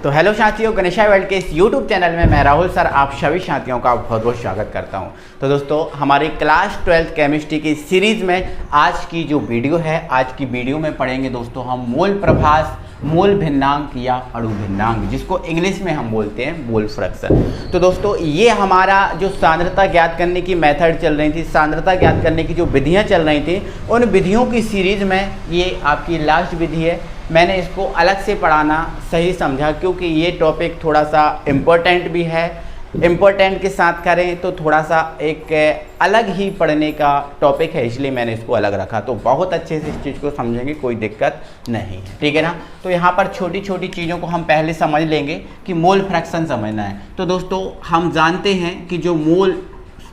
तो हेलो साथियों, गणेशाय वर्ल्ड के इस यूट्यूब चैनल में मैं राहुल सर आप सभी साथियों का बहुत बहुत स्वागत करता हूं। तो दोस्तों, हमारी क्लास 12th केमिस्ट्री की सीरीज़ में आज की जो वीडियो है, आज की वीडियो में पढ़ेंगे दोस्तों हम मोल प्रभास, मोल भिन्नांक या अणु भिन्नांक, जिसको इंग्लिश में हम बोलते हैं मोल फ्रैक्शन। तो दोस्तों, ये हमारा जो सांद्रता ज्ञात करने की मेथड चल रही थी, सांद्रता ज्ञात करने की जो विधियाँ चल रही थी, उन विधियों की सीरीज़ में ये आपकी लास्ट विधि है। मैंने इसको अलग से पढ़ाना सही समझा क्योंकि ये टॉपिक थोड़ा सा इम्पोर्टेंट भी है। इम्पोर्टेंट के साथ करें तो थोड़ा सा एक अलग ही पढ़ने का टॉपिक है, इसलिए मैंने इसको अलग रखा। तो बहुत अच्छे से इस चीज़ को समझेंगे, कोई दिक्कत नहीं है, ठीक है ना। तो यहाँ पर छोटी छोटी चीज़ों को हम पहले समझ लेंगे कि मोल फ्रैक्शन समझना है। तो दोस्तों, हम जानते हैं कि जो मोल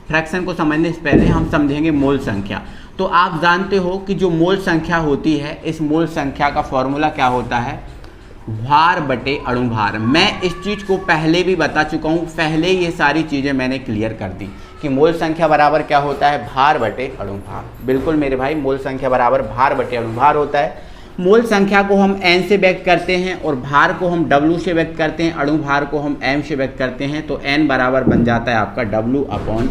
फ्रैक्शन को समझने से पहले हम समझेंगे मोल संख्या। तो आप जानते हो कि जो मोल संख्या होती है, इस मोल संख्या का फॉर्मूला क्या होता है? भार बटे अणुभार। मैं इस चीज़ को पहले भी बता चुका हूँ, पहले ये सारी चीज़ें मैंने क्लियर कर दी कि मोल संख्या बराबर क्या होता है? भार बटे अणुभार। बिल्कुल मेरे भाई, मोल संख्या बराबर भार बटे अणुभार होता है। मोल संख्या को हम n से व्यक्त करते हैं और भार को हम w से व्यक्त करते हैं, अणुभार को हम m से व्यक्त करते हैं। तो n बराबर बन जाता है आपका W/m।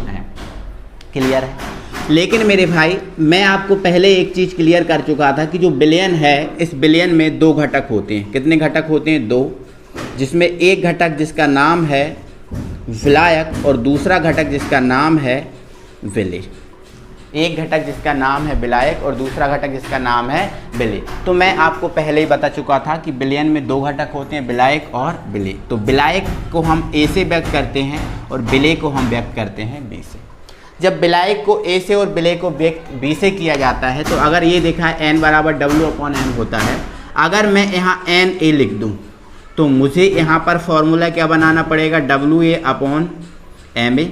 क्लियर है? लेकिन मेरे भाई, मैं आपको पहले एक चीज़ क्लियर कर चुका था कि जो विलयन है, इस विलयन में दो घटक होते हैं। कितने घटक होते हैं? दो, जिसमें एक घटक जिसका नाम है विलायक और दूसरा घटक जिसका नाम है विलेय। एक घटक जिसका नाम है विलायक और दूसरा घटक जिसका नाम है विलेय। तो मैं आपको पहले ही बता चुका था कि विलयन में दो घटक होते हैं, विलायक और विलेय। तो विलायक को हम A से व्यक्त करते हैं और विलेय को हम व्यक्त करते हैं B से। जब विलायक को A से और विलेय को व्यक्त B से किया जाता है, तो अगर ये देखा है n बराबर W/m होता है, अगर मैं यहाँ Na लिख दूँ तो मुझे यहाँ पर फॉर्मूला क्या बनाना पड़ेगा? WA/ma।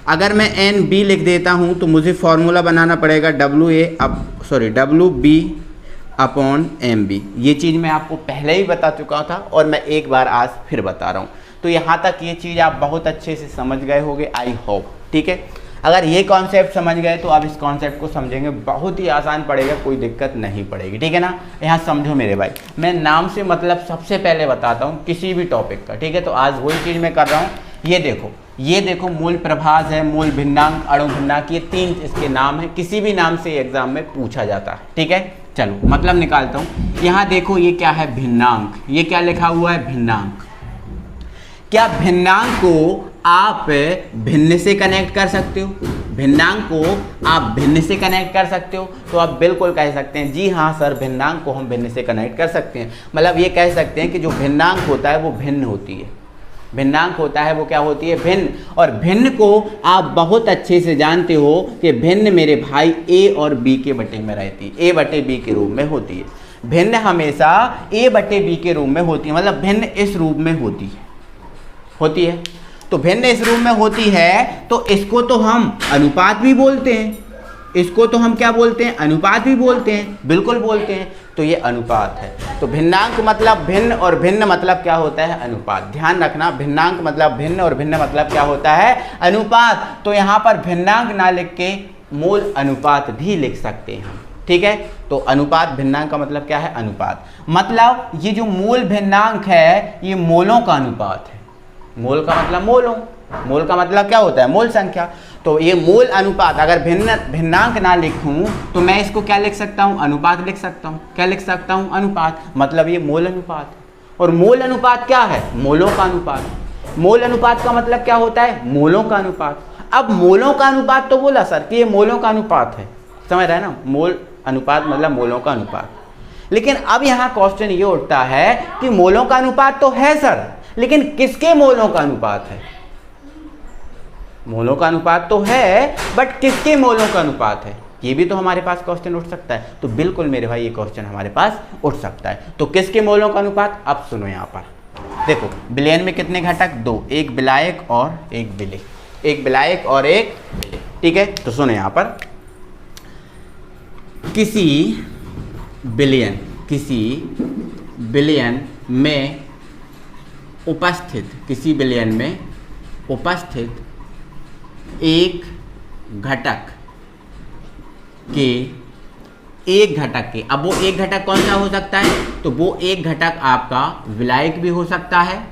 अगर मैं Nb लिख देता हूँ तो मुझे फॉर्मूला बनाना पड़ेगा WB/mb। ये चीज़ मैं आपको पहले ही बता चुका था और मैं एक बार आज फिर बता रहा हूँ। तो यहाँ तक ये चीज़ आप बहुत अच्छे से समझ गए होंगे, आई होप, ठीक है। अगर ये कॉन्सेप्ट समझ गए तो आप इस कॉन्सेप्ट को समझेंगे, बहुत ही आसान पड़ेगा, कोई दिक्कत नहीं पड़ेगी, ठीक है ना। यहाँ समझो मेरे भाई, मैं नाम से मतलब सबसे पहले बताता हूँ किसी भी टॉपिक का, ठीक है। तो आज वही चीज़ मैं कर रहा हूँ। ये देखो मोल प्रभास है, मोल भिन्नांक, अणु भिन्नांक, ये तीन इसके नाम है। किसी भी नाम से एग्जाम में पूछा जाता है, ठीक है। चलो मतलब निकालता हूँ। यहाँ देखो, ये क्या है? भिन्नांक। ये क्या लिखा हुआ है? भिन्नांक। क्या भिन्नांक को आप भिन्न से कनेक्ट कर सकते हो? भिन्नांक को आप भिन्न से कनेक्ट कर सकते हो? तो आप बिल्कुल कह सकते हैं, जी हाँ सर, भिन्नांक को हम भिन्न से कनेक्ट कर सकते हैं। मतलब ये कह सकते हैं कि जो भिन्नांक होता है वो भिन्न होती है। भिन्नांक होता है वो क्या होती है? भिन्न। और भिन्न को आप बहुत अच्छे से जानते हो कि भिन्न मेरे भाई A और B के बटे में रहती है, A/B के रूप में होती है। भिन्न हमेशा A/B के रूप में होती है, मतलब भिन्न इस रूप में होती है। तो भिन्न इस रूप में होती है, तो इसको तो हम अनुपात भी बोलते हैं। इसको तो हम क्या बोलते हैं? अनुपात भी बोलते हैं, बिल्कुल बोलते हैं। तो ये अनुपात है। तो भिन्नांक मतलब भिन्न और भिन्न मतलब क्या होता है? अनुपात। ध्यान रखना, भिन्नांक मतलब भिन्न और भिन्न मतलब क्या होता है? अनुपात। तो यहाँ पर भिन्नांक ना लिख के मोल अनुपात भी लिख सकते हैं हम, ठीक है। तो अनुपात, भिन्नांक का मतलब क्या है? अनुपात। मतलब ये जो मोल भिन्नांक है, ये मोलों का अनुपात है। मोल का मतलब मोलों, मोल का मतलब क्या होता है? मोल संख्या। तो ये मोल अनुपात, अगर भिन्नांक ना लिखूं तो मैं इसको क्या लिख सकता हूं? अनुपात लिख सकता हूं। क्या लिख सकता हूं? अनुपात। मतलब ये मोल अनुपात है। और मोल अनुपात क्या है? मोलों का अनुपात। मोल अनुपात का मतलब क्या होता है? मोलों का अनुपात। अब मोलों का अनुपात तो बोला सर कि ये मोलों का अनुपात है, समझ रहे हैं ना। मोल अनुपात मतलब मोलों का अनुपात। लेकिन अब यहाँ क्वेश्चन ये उठता है कि मोलों का अनुपात तो है सर, लेकिन किसके मोलों का अनुपात है? मोलों का अनुपात तो है, बट किसके मोलों का अनुपात है? ये भी तो हमारे पास क्वेश्चन उठ सकता है। तो बिल्कुल मेरे भाई, ये क्वेश्चन हमारे पास उठ सकता है। तो किसके मोलों का अनुपात? अब सुनो, यहाँ पर देखो, विलयन में कितने घटक? दो, एक विलायक और एक विलेय। एक विलायक और एक विलेय, ठीक है। तो सुनो यहाँ पर, किसी विलयन में उपस्थित एक घटक के एक घटक के, अब वो एक घटक कौन सा हो सकता है, तो वो एक घटक आपका विलायक भी हो सकता है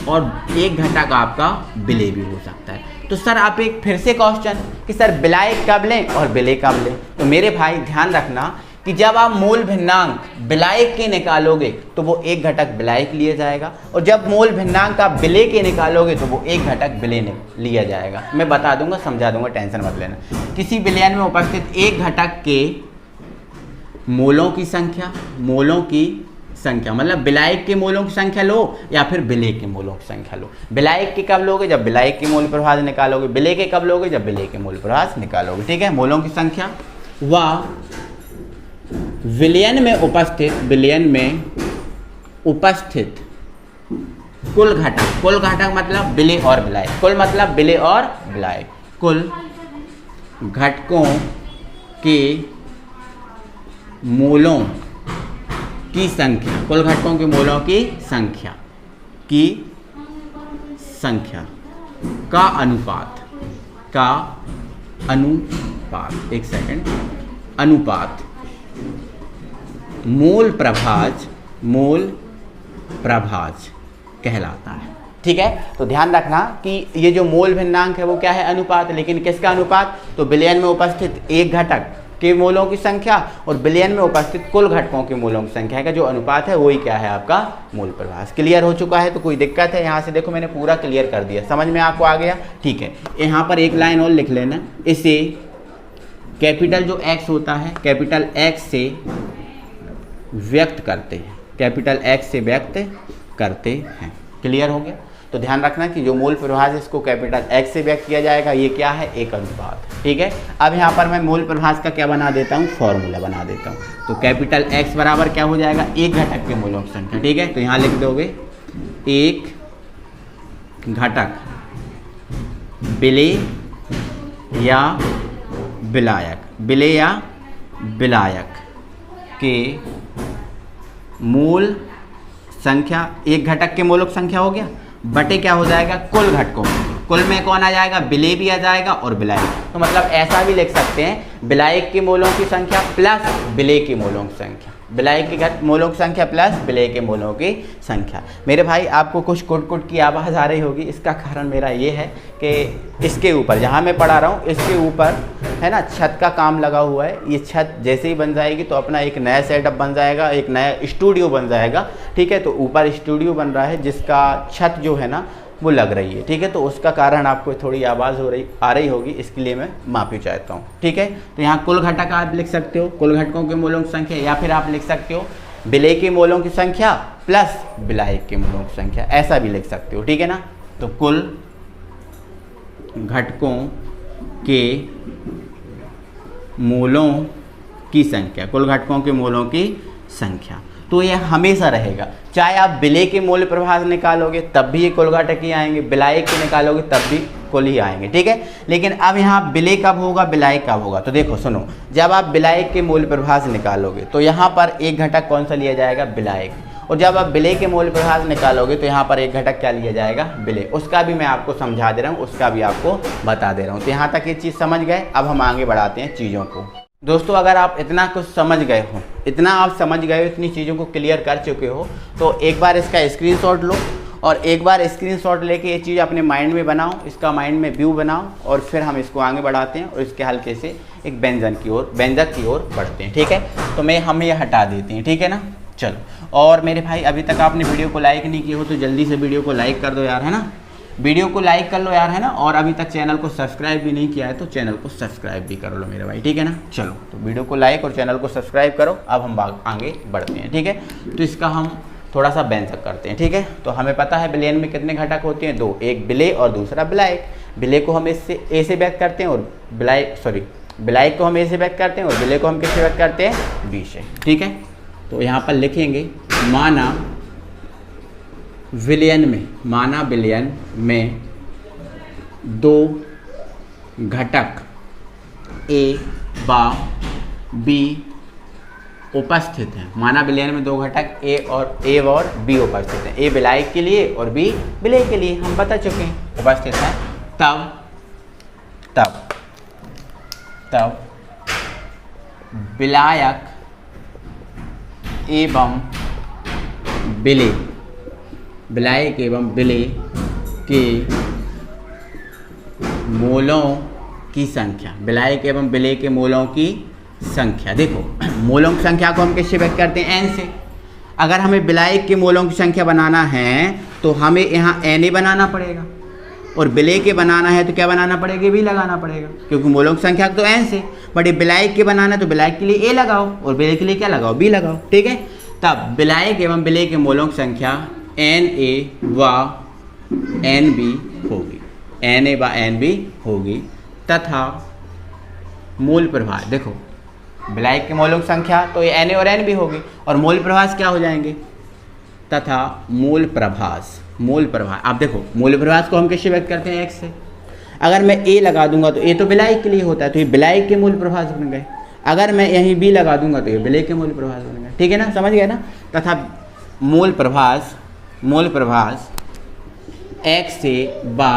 और एक घटक आपका विलेय भी हो सकता है। तो सर आप एक फिर से क्वेश्चन कि सर विलायक कब लें और विलेय कब लें, तो मेरे भाई ध्यान रखना कि जब आप मोल भिन्नांक विलायक के निकालोगे तो वो एक घटक विलायक लिया जाएगा, और जब मोल भिन्नांक आप विलेय के निकालोगे तो वो एक घटक विलेय लिया जाएगा। मैं बता दूंगा, समझा दूंगा, टेंशन मत लेना। किसी विलयन में उपस्थित एक घटक के मोलों की संख्या मतलब विलायक के मोलों की संख्या लो या फिर विलेय के मोलों की संख्या लो। विलायक के कब लोगे, जब विलायक के मोल प्रभाज निकालोगे। विलेय के कब लोगे, जब विलेय के मोल प्रभाज निकालोगे। ठीक है, मोलों की संख्या व विलयन में उपस्थित कुल घटक मतलब विलेय और विलायक, कुल मतलब विलेय और विलायक, कुल घटकों के मोलों की संख्या, कुल घटकों के मोलों की संख्या का अनुपात मोल प्रभाज कहलाता है। ठीक है, तो ध्यान रखना कि ये जो मोल भिन्नांक है वो क्या है, अनुपात। लेकिन किसका अनुपात, तो विलयन में उपस्थित एक घटक के मोलों की संख्या और विलयन में उपस्थित कुल घटकों के मोलों की संख्या का जो अनुपात है वही क्या है, आपका मोल प्रभाज। क्लियर हो चुका है, तो कोई दिक्कत है, यहाँ से देखो मैंने पूरा क्लियर कर दिया, समझ में आपको आ गया। ठीक है, यहाँ पर एक लाइन और लिख लेना, इसे कैपिटल जो एक्स होता है, कैपिटल एक्स से व्यक्त करते हैं। क्लियर हो गया, तो ध्यान रखना कि जो मोल प्रभाज इसको कैपिटल एक्स से व्यक्त किया जाएगा, ये क्या है, एक अनुपात। ठीक है, अब यहाँ पर मैं मोल प्रभाज का क्या बना देता हूँ, फॉर्मूला बना देता हूँ। तो कैपिटल एक्स बराबर क्या हो जाएगा, एक घटक के मोलों की संख्या। ठीक है, तो यहाँ लिख दोगे एक घटक विलेय या विलायक के मोल संख्या, एक घटक के मोलों की संख्या हो गया, बटे क्या हो जाएगा, कुल घटकों। कुल में कौन आ जाएगा, विलेय भी आ जाएगा और विलायक। तो मतलब ऐसा भी लिख सकते हैं, विलायक के मोलों की संख्या प्लस विलेय के मोलों की संख्या, विलायक के मोलों की संख्या प्लस विलेय के मोलों की संख्या। मेरे भाई आपको कुछ कुट की आवाज़ आ रही होगी, इसका कारण मेरा ये है कि इसके ऊपर जहाँ मैं पढ़ा रहा हूँ इसके ऊपर है ना छत का काम लगा हुआ है। ये छत जैसे ही बन जाएगी तो अपना एक नया सेटअप बन जाएगा, एक नया स्टूडियो बन जाएगा। ठीक है, तो ऊपर स्टूडियो बन रहा है जिसका छत जो है ना वो लग रही है। ठीक है, तो उसका कारण आपको थोड़ी आवाज़ आ रही होगी, इसके लिए मैं माफ़ी चाहता हूँ। ठीक है, तो यहाँ कुल घटक आप लिख सकते हो, कुल घटकों के मोलों की संख्या, या फिर आप लिख सकते हो विलेय के मोलों की संख्या प्लस विलायक के मोलों की संख्या, ऐसा भी लिख सकते हो। ठीक है ना, तो कुल घटकों के मोलों की संख्या, कुल घटकों के मोलों की संख्या, तो यह हमेशा रहेगा। चाहे आप विलेय के मोल प्रभाज निकालोगे तब भी ये कुल घटक ही आएंगे, विलायक के निकालोगे तब भी कुल ही आएंगे। ठीक है, लेकिन अब यहाँ विलेय कब होगा, विलायक कब होगा, तो देखो सुनो, जब आप विलायक के मोल प्रभाज निकालोगे तो यहाँ पर एक घटक कौन सा लिया जाएगा, विलायक, और जब आप विलेय के मोल प्रभाज निकालोगे तो यहाँ पर एक घटक क्या लिया जाएगा, विलेय। उसका भी मैं आपको समझा दे रहा हूँ, उसका भी आपको बता दे रहा हूँ। तो यहाँ तक ये चीज़ समझ गए, अब हम आगे बढ़ाते हैं चीज़ों को। दोस्तों अगर आप इतना कुछ समझ गए हो, इतनी चीज़ों को क्लियर कर चुके हो, तो एक बार इसका स्क्रीनशॉट लो और एक बार स्क्रीनशॉट लेके ये चीज़ अपने माइंड में बनाओ, इसका माइंड में व्यू बनाओ, और फिर हम इसको आगे बढ़ाते हैं और इसके हल्के से एक व्यंजक की ओर बढ़ते हैं। ठीक है, तो हम ये हटा देते हैं। ठीक है ना, चलो। और मेरे भाई अभी तक आपने वीडियो को लाइक नहीं किया हो तो जल्दी से वीडियो को लाइक कर दो यार, है ना, वीडियो को लाइक कर लो यार, है ना। और अभी तक चैनल को सब्सक्राइब भी नहीं किया है तो चैनल को सब्सक्राइब भी कर लो मेरे भाई। ठीक है ना, चलो, तो वीडियो को लाइक और चैनल को सब्सक्राइब करो। अब हम आगे बढ़ते हैं। ठीक है, तो इसका हम थोड़ा सा व्यंजक करते हैं। ठीक है, तो हमें पता है विलयन में कितने घटक होते हैं, दो, एक विलेय और दूसरा विलायक। विलेय को हम इससे ए से व्यक्त करते हैं और विलायक को हम ए से व्यक्त करते हैं और विलेय को हम किससे व्यक्त करते हैं, बी से। ठीक है, तो यहाँ पर लिखेंगे माना विलयन में दो घटक ए व बी उपस्थित हैं। माना विलयन में दो घटक ए और बी उपस्थित हैं। ए विलायक के लिए और बी विलेय के लिए, हम बता चुके हैं, उपस्थित हैं। तब विलायक एवं विलेय, विलायक एवं विलेय के मोलों की संख्या, विलायक एवं विलेय के मोलों की संख्या। देखो मोलों की संख्या को हम किससे व्यक्त करते हैं? n से। अगर हमें विलायक के मोलों की संख्या बनाना है तो हमें यहाँ Na बनाना पड़ेगा, और विलेय के बनाना है तो क्या बनाना पड़ेगा? भी लगाना पड़ेगा, क्योंकि मोलों की संख्या तो n से। बट ये विलायक के बनाना है तो विलायक के लिए a लगाओ और विलेय के लिए क्या लगाओ? b लगाओ। ठीक है, तब विलायक एवं विलेय के मोलों की संख्या Na व Nb होगी, Na व Nb होगी, तथा मूल प्रभाव। देखो विलायक के मोलों की संख्या तो ये Na और Nb होगी, और मूल प्रभास क्या हो जाएंगे? तथा मूल प्रभास, मूल प्रभास। आप देखो मूल प्रभास को हम किससे व्यक्त करते हैं? x से। अगर मैं a लगा दूंगा तो a तो विलायक के लिए होता है, तो ये विलायक के मूल प्रभास बन गए। अगर मैं यहीं b लगा दूंगा तो ये विलेय के मूल प्रभास बन गए। ठीक है ना, समझ गए ना। तथा मूल प्रभास, मूल प्रभास x से बा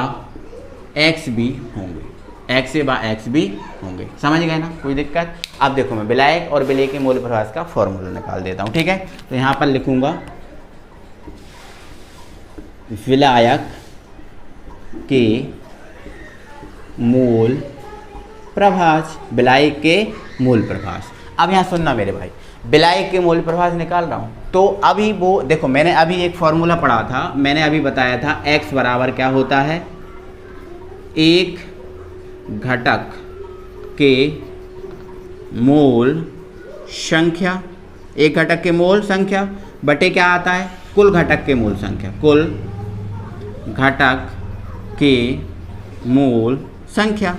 xb होंगे, x से बा xb होंगे। समझ गए ना, कोई दिक्कत? अब देखो मैं विलायक और विलेय के मूल प्रभास का फॉर्मूला निकाल देता हूँ। ठीक है, तो यहाँ पर लिखूंगा विलायक के मूल प्रभास, विलायक के मूल प्रभास। अब यहाँ सुनना मेरे भाई, विलायक के मूल प्रभास निकाल रहा हूँ तो अभी वो देखो मैंने अभी एक फॉर्मूला पढ़ा था, मैंने अभी बताया था x बराबर क्या होता है? एक घटक के मोल संख्या, एक घटक के मोल संख्या बटे क्या आता है? कुल घटक के मोल संख्या, कुल घटक के मोल संख्या।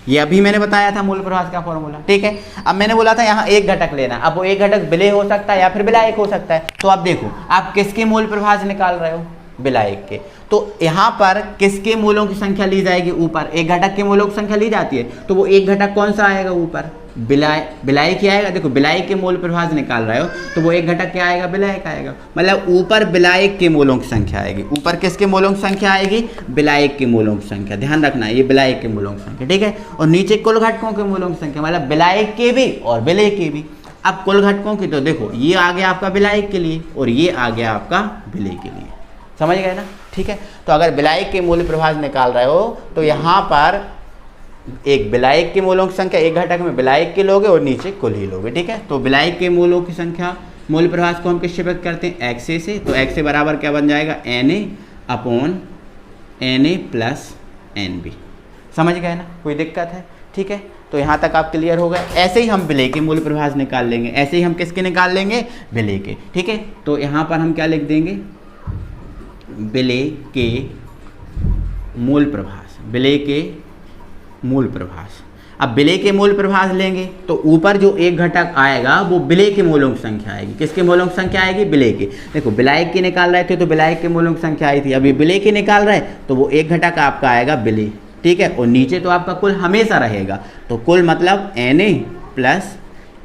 ये अभी मैंने बताया था मूल प्रभास का फॉर्मूला। ठीक है, अब मैंने बोला था यहाँ एक घटक लेना, अब वो एक घटक विलेय हो सकता है या फिर विलायक हो सकता है। तो अब देखो आप किसके मूल प्रभास निकाल रहे हो? विलायक के। तो यहाँ पर किसके मूलों की संख्या ली जाएगी? ऊपर एक घटक के मूलों की संख्या ली जाती है, तो वो एक घटक कौन सा आएगा ऊपर? विलायक ही आएगा। देखो विलायक के मूल प्रभास निकाल रहे हो तो वो एक घटक क्या आएगा? विलायक आएगा। मतलब ऊपर विलायक के मूलों की संख्या आएगी, ऊपर किसके मूलों की संख्या आएगी? विलायक के मूलों की संख्या। ध्यान रखना ये विलायक के मूलों की संख्या। ठीक है, और नीचे कुल घटकों के मूलों की संख्या, मतलब विलायक के भी और विलेय के भी। अब कुल घटकों की तो देखो ये आ गया आपका विलायक के लिए और ये आ गया आपका विलेय के लिए। समझ गए ना। ठीक है, तो अगर विलायक के मूल प्रभास निकाल रहे हो तो यहाँ पर एक विलायक के मूलों की संख्या, एक घटक में विलायक के लोगे और नीचे कुल ही लोगे। ठीक है, तो विलायक के मूलों की संख्या, मूल प्रभास को हम किससे व्यक्त करते हैं? x से। तो x बराबर क्या बन जाएगा? Na upon Na plus Nb। समझ गए ना, कोई दिक्कत है? ठीक है, तो यहाँ तक आप क्लियर हो गए। ऐसे ही हम विलेय के मूल प्रभास निकाल लेंगे, ऐसे ही हम किसके निकाल लेंगे? विलेय के। ठीक है, तो यहाँ पर हम क्या लिख देंगे? विलेय के मूल प्रभास, विलेय के मूल प्रभास। अब विलेय के मूल प्रभास लेंगे तो ऊपर जो एक घटक आएगा वो विलेय के मूलों की संख्या आएगी। किसके मूलों की संख्या आएगी? विलेय के। देखो विलायक की निकाल रहे थे तो विलायक के मूलों की संख्या आई थी, अभी विलेय की निकाल रहे तो वो एक घटक आपका आएगा विलेय। ठीक है, और नीचे तो आपका कुल हमेशा रहेगा, तो कुल मतलब Na प्लस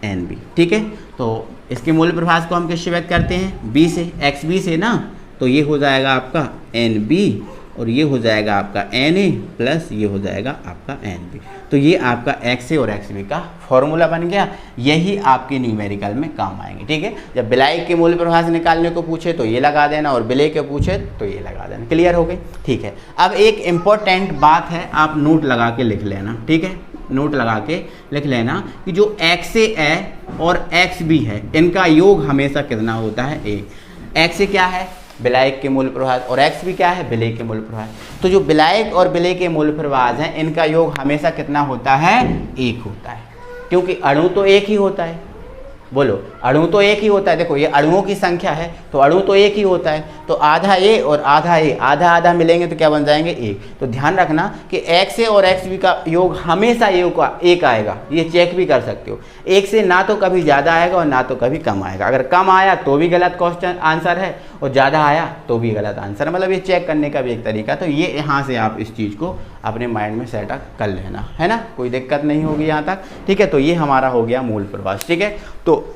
Nb। ठीक है, तो इसके मूल प्रभास को हम किससे व्यक्त करते हैं? b से, xb से ना, तो ये हो जाएगा आपका Nb और ये हो जाएगा आपका Na प्लस ये हो जाएगा आपका Nb। तो ये आपका x और xb का फॉर्मूला बन गया। यही आपके न्यूमेरिकल में काम आएंगे। ठीक है, जब विलायक के मूल प्रभास निकालने को पूछे तो ये लगा देना और विलेय के पूछे तो ये लगा देना। क्लियर हो गई? ठीक है, अब एक इम्पोर्टेंट बात है, आप नोट लगा के लिख लेना। ठीक है, नोट लगा के लिख लेना कि जो xa है और xb है इनका योग हमेशा कितना होता है? 1। xa क्या है? विलायक के मूल प्रभास, और x भी क्या है? विलेय के मूल प्रभास। तो जो विलायक और विलेय के मूल प्रभास हैं इनका योग हमेशा कितना होता है? 1 होता है, क्योंकि अणु तो एक ही होता है। बोलो, अणु तो एक ही होता है। देखो ये अणुओं की संख्या है तो अणु तो एक ही होता है, तो आधा A और आधा A, आधा आधा मिलेंगे तो क्या बन जाएंगे? 1। तो ध्यान रखना कि xa और xb का योग हमेशा 1 आएगा, ये चेक भी कर सकते हो। 1 से ना तो कभी ज़्यादा आएगा और ना तो कभी कम आएगा। अगर कम आया तो भी गलत क्वेश्चन आंसर है और ज़्यादा आया तो भी गलत आंसर है, मतलब ये चेक करने का भी एक तरीका। तो ये यहाँ से आप इस चीज़ को अपने माइंड में सेटअप कर लेना, है ना, कोई दिक्कत नहीं होगी यहाँ तक। ठीक है, तो ये हमारा हो गया मूल प्रभास। ठीक है, तो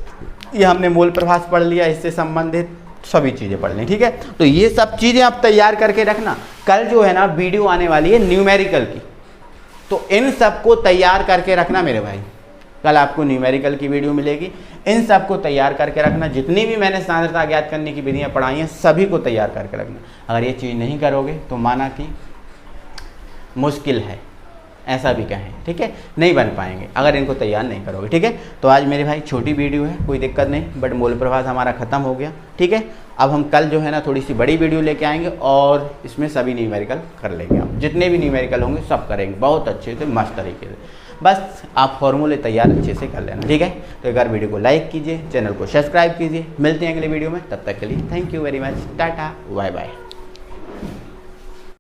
ये हमने मूल प्रभास पढ़ लिया, इससे संबंधित सभी चीज़ें पढ़ ली। ठीक है, तो ये सब चीज़ें आप तैयार करके रखना। कल जो है ना वीडियो आने वाली है न्यूमेरिकल की, तो इन सब को तैयार करके रखना मेरे भाई। कल आपको न्यूमेरिकल की वीडियो मिलेगी। इन सब को तैयार करके रखना। जितनी भी मैंने सांद्रता ज्ञात करने की विधियाँ पढ़ाई हैं सभी को तैयार करके रखना। अगर ये चीज़ नहीं करोगे तो माना कि मुश्किल है, ऐसा भी कहें, ठीक है, नहीं बन पाएंगे अगर इनको तैयार नहीं करोगे, ठीक है। तो आज मेरे भाई छोटी वीडियो है, कोई दिक्कत नहीं, बट मूल प्रभात हमारा ख़त्म हो गया, ठीक है। अब हम कल जो है ना थोड़ी सी बड़ी वीडियो लेके आएंगे और इसमें सभी न्यूमेरिकल कर लेंगे। हम जितने भी न्यूमेरिकल होंगे सब करेंगे बहुत अच्छे से, मस्त तरीके से। बस आप फॉर्मूले तैयार अच्छे से कर लेना, ठीक है। तो एक बार वीडियो को लाइक कीजिए, चैनल को सब्सक्राइब कीजिए। मिलते हैं अगले वीडियो में, तब तक के लिए thank you very much, tata bye bye.